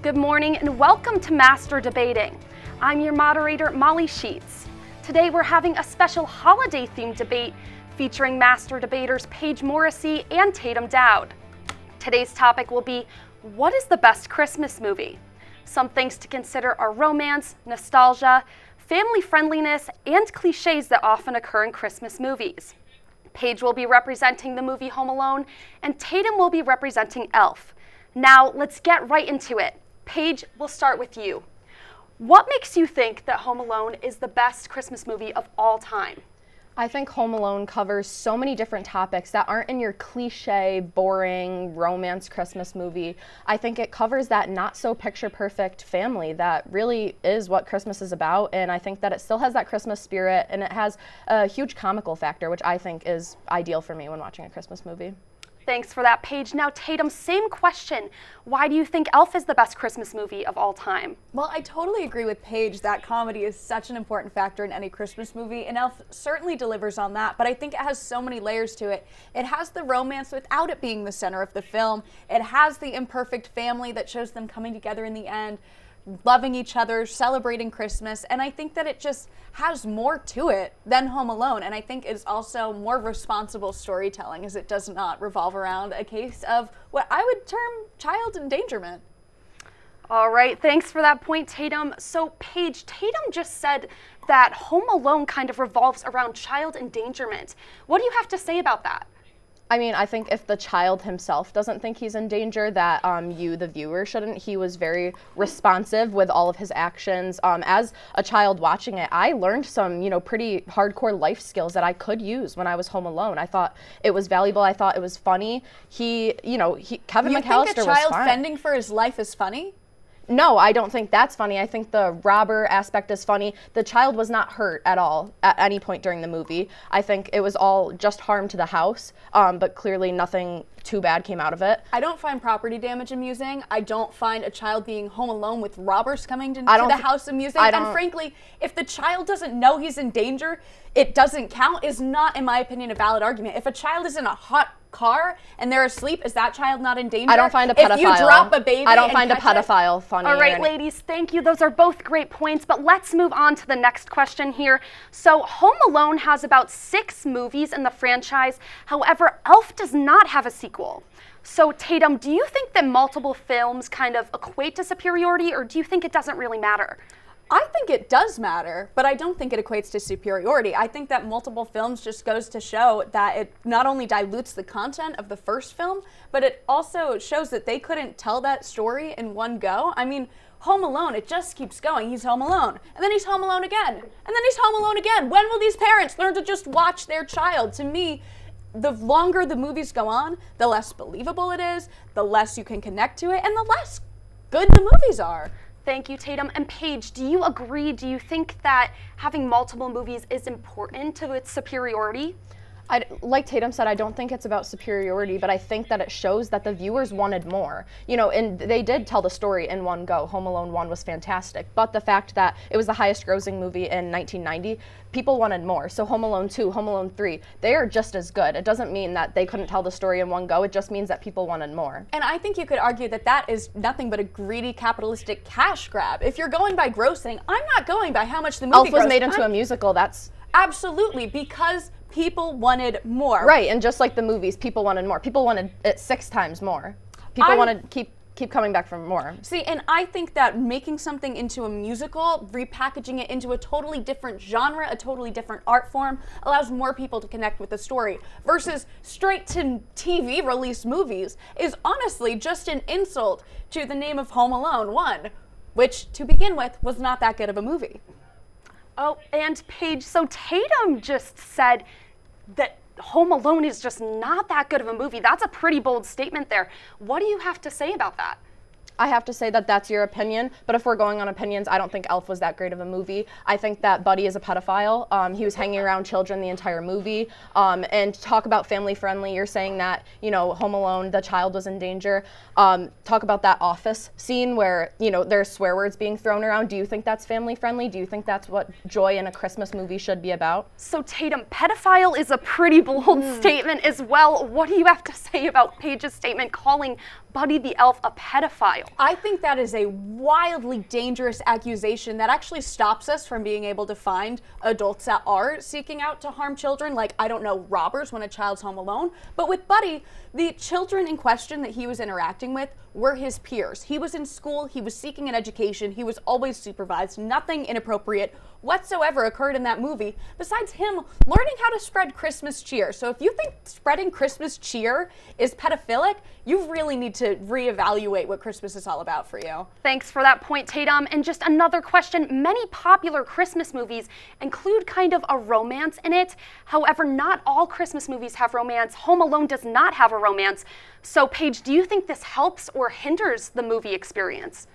Good morning and welcome to Master Debating. I'm your moderator, Molly Sheets. Today we're having a special holiday-themed debate featuring Master Debaters Paige Morrissey and Tatum Dowd. Today's topic will be, what is the best Christmas movie? Some things to consider are romance, nostalgia, family friendliness, and cliches that often occur in Christmas movies. Paige will be representing the movie Home Alone, and Tatum will be representing Elf. Now, let's get right into it. Paige, we'll start with you. What makes you think that Home Alone is the best Christmas movie of all time? I think Home Alone covers so many different topics that aren't in your cliche, boring romance Christmas movie. I think it covers that not so picture perfect family that really is what Christmas is about, and I think that it still has that Christmas spirit, and it has a huge comical factor, which I think is ideal for me when watching a Christmas movie. Thanks for that, Paige. Now, Tatum, same question. Why do you think Elf is the best Christmas movie of all time? Well, I totally agree with Paige that comedy is such an important factor in any Christmas movie, and Elf certainly delivers on that, but I think it has so many layers to it. It has the romance without it being the center of the film. It has the imperfect family that shows them coming together in the end, loving each other, celebrating Christmas, and I think that it just has more to it than Home Alone, and I think it's also more responsible storytelling as it does not revolve around a case of what I would term child endangerment. All right, thanks for that point, Tatum. So, Paige, Tatum just said that Home Alone kind of revolves around child endangerment. What do you have to say about that? I mean, I think if the child himself doesn't think he's in danger, that you, the viewer, shouldn't. He was very responsive with all of his actions. As a child watching it, I learned some, pretty hardcore life skills that I could use when I was home alone. I thought it was valuable. I thought it was funny. Kevin McAllister was fine. You think a child fending for his life is funny? No, I don't think that's funny. I think the robber aspect is funny. The child was not hurt at all at any point during the movie. I think it was all just harm to the house, but clearly nothing too bad came out of it. I don't find property damage amusing. I don't find a child being home alone with robbers coming to the house amusing. And frankly, if the child doesn't know he's in danger, it doesn't count, is not, in my opinion, a valid argument. If a child is in a hot car and they're asleep, is that child not in danger? I don't find a pedophile. If you drop a baby, I don't find a pedophile funny. All right, ladies, thank you. Those are both great points, but let's move on to the next question here. So, Home Alone has about 6 movies in the franchise. However, Elf does not have a sequel. So, Tatum, do you think that multiple films kind of equate to superiority, or do you think it doesn't really matter? I think it does matter, but I don't think it equates to superiority. I think that multiple films just goes to show that it not only dilutes the content of the first film, but it also shows that they couldn't tell that story in one go. I mean, Home Alone, it just keeps going. He's home alone, and then he's home alone again, and then he's home alone again. When will these parents learn to just watch their child? To me, the longer the movies go on, the less believable it is, the less you can connect to it, and the less good the movies are. Thank you, Tatum. And Paige, do you agree? Do you think that having multiple movies is important to its superiority? Like Tatum said, I don't think it's about superiority, but I think that it shows that the viewers wanted more. And they did tell the story in one go. Home Alone 1 was fantastic, but the fact that it was the highest grossing movie in 1990, people wanted more. So Home Alone 2, Home Alone 3, they are just as good. It doesn't mean that they couldn't tell the story in one go. It just means that people wanted more. And I think you could argue that that is nothing but a greedy capitalistic cash grab. If you're going by grossing, I'm not going by how much the movie Elf was made into a musical. That's absolutely because people wanted more. Right, and just like the movies, people wanted more. People wanted it 6 times more. People wanted to keep coming back for more. See, and I think that making something into a musical, repackaging it into a totally different genre, a totally different art form, allows more people to connect with the story, versus straight to TV release movies is honestly just an insult to the name of Home Alone 1, which to begin with was not that good of a movie. Oh, and Paige, so Tatum just said that Home Alone is just not that good of a movie. That's a pretty bold statement there. What do you have to say about that? I have to say that that's your opinion, but if we're going on opinions, I don't think Elf was that great of a movie. I think that Buddy is a pedophile. He was hanging around children the entire movie. And talk about family friendly, you're saying that, Home Alone, the child was in danger. Talk about that office scene where, there's swear words being thrown around. Do you think that's family friendly? Do you think that's what joy in a Christmas movie should be about? So Tatum, pedophile is a pretty bold statement as well. What do you have to say about Paige's statement calling Buddy the Elf a pedophile? I think that is a wildly dangerous accusation that actually stops us from being able to find adults that are seeking out to harm children, like, I don't know, robbers when a child's home alone. But with Buddy, the children in question that he was interacting with were his peers. He was in school, he was seeking an education, he was always supervised. Nothing inappropriate whatsoever occurred in that movie, besides him learning how to spread Christmas cheer. So if you think spreading Christmas cheer is pedophilic, you really need to reevaluate what Christmas is all about for you. Thanks for that point, Tatum. And just another question. Many popular Christmas movies include kind of a romance in it. However, not all Christmas movies have romance. Home Alone does not have a romance. So, Paige, do you think this helps or hinders the movie experience?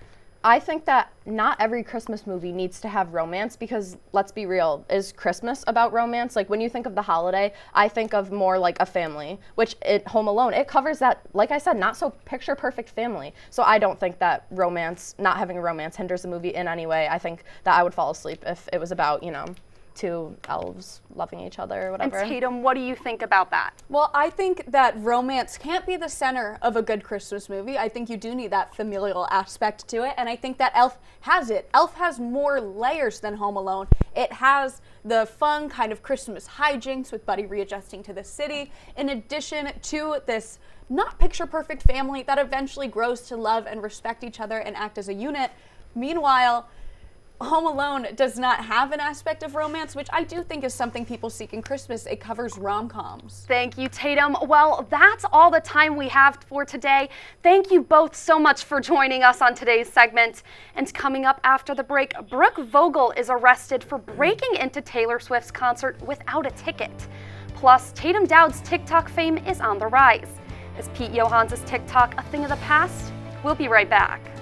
I think that not every Christmas movie needs to have romance because, let's be real, is Christmas about romance? Like, when you think of the holiday, I think of more like a family, which Home Alone, it covers that, like I said, not so picture perfect family. So I don't think that romance, not having a romance, hinders the movie in any way. I think that I would fall asleep if it was about, two elves loving each other or whatever. And Tatum, what do you think about that? Well, I think that romance can't be the center of a good Christmas movie. I think you do need that familial aspect to it, and I think that Elf has it. Elf has more layers than Home Alone. It has the fun kind of Christmas hijinks with Buddy readjusting to the city, in addition to this not picture-perfect family that eventually grows to love and respect each other and act as a unit. Meanwhile, Home Alone does not have an aspect of romance, which I do think is something people seek in Christmas. It covers rom-coms. Thank you, Tatum. Well, that's all the time we have for today. Thank you both so much for joining us on today's segment. And coming up after the break, Brooke Vogel is arrested for breaking into Taylor Swift's concert without a ticket. Plus, Tatum Dowd's TikTok fame is on the rise. Is Pete Johannes' TikTok a thing of the past? We'll be right back.